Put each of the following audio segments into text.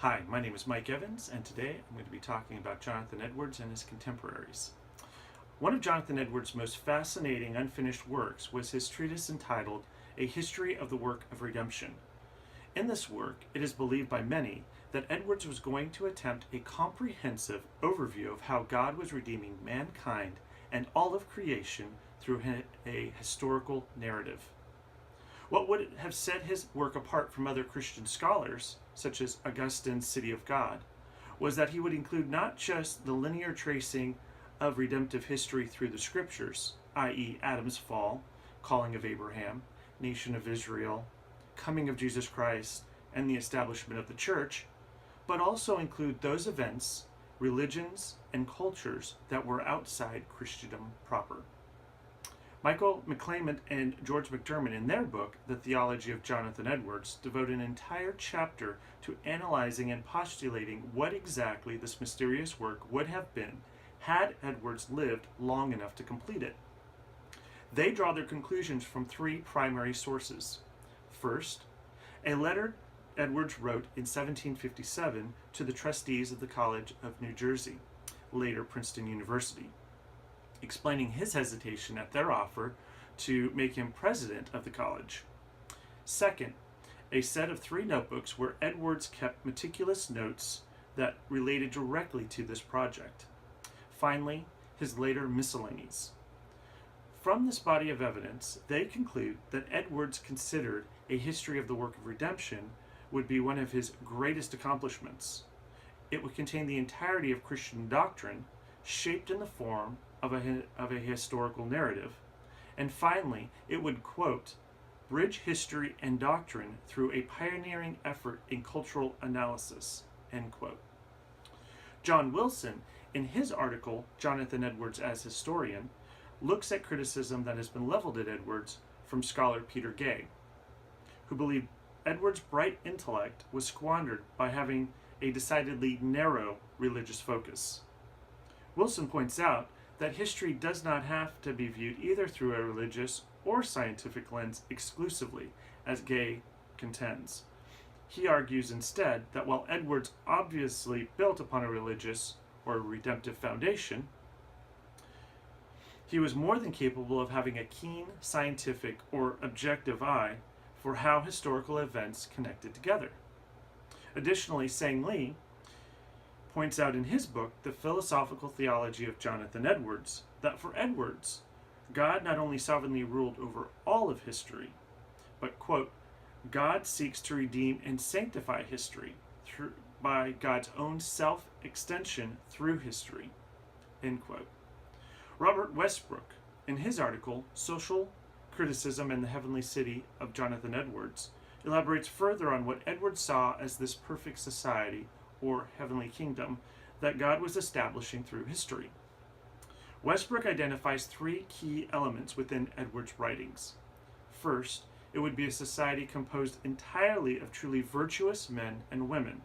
Hi, my name is Mike Evans, and today I'm going to be talking about Jonathan Edwards and his contemporaries. One of Jonathan Edwards' most fascinating unfinished works was his treatise entitled A History of the Work of Redemption. In this work, it is believed by many that Edwards was going to attempt a comprehensive overview of how God was redeeming mankind and all of creation through a historical narrative. What would have set his work apart from other Christian scholars, such as Augustine's City of God, was that he would include not just the linear tracing of redemptive history through the scriptures, i.e., Adam's fall, calling of Abraham, nation of Israel, coming of Jesus Christ, and the establishment of the church, but also include those events, religions, and cultures that were outside Christendom proper. Michael McClement and George McDermott, in their book, The Theology of Jonathan Edwards, devote an entire chapter to analyzing and postulating what exactly this mysterious work would have been had Edwards lived long enough to complete it. They draw their conclusions from three primary sources. First, a letter Edwards wrote in 1757 to the trustees of the College of New Jersey, later Princeton University, explaining his hesitation at their offer to make him president of the college. Second, a set of 3 notebooks where Edwards kept meticulous notes that related directly to this project. Finally, his later miscellanies. From this body of evidence, they conclude that Edwards considered a history of the work of redemption would be one of his greatest accomplishments. It would contain the entirety of Christian doctrine, shaped in the form of a historical narrative. And finally, it would, quote, bridge history and doctrine through a pioneering effort in cultural analysis, end quote. John Wilson, in his article, Jonathan Edwards as Historian, looks at criticism that has been leveled at Edwards from scholar Peter Gay, who believed Edwards' bright intellect was squandered by having a decidedly narrow religious focus. Wilson points out that history does not have to be viewed either through a religious or scientific lens exclusively, as Gay contends. He argues instead that while Edwards obviously built upon a religious or redemptive foundation, he was more than capable of having a keen scientific or objective eye for how historical events connected together. Additionally, Sang Lee points out in his book, The Philosophical Theology of Jonathan Edwards, that for Edwards, God not only sovereignly ruled over all of history, but, quote, God seeks to redeem and sanctify history by God's own self-extension through history, end quote. Robert Westbrook, in his article, Social Criticism and the Heavenly City of Jonathan Edwards, elaborates further on what Edwards saw as this perfect society or heavenly kingdom that God was establishing through history. Westbrook identifies 3 key elements within Edwards' writings. First, it would be a society composed entirely of truly virtuous men and women,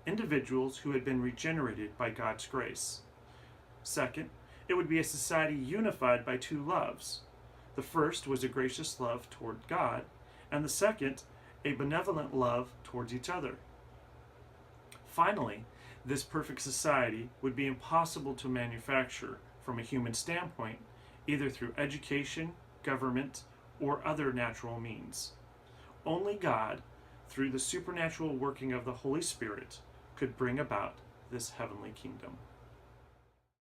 individuals who had been regenerated by God's grace. Second, it would be a society unified by 2 loves. The first was a gracious love toward God, and the second, a benevolent love towards each other. Finally, this perfect society would be impossible to manufacture from a human standpoint, either through education, government, or other natural means. Only God, through the supernatural working of the Holy Spirit, could bring about this heavenly kingdom.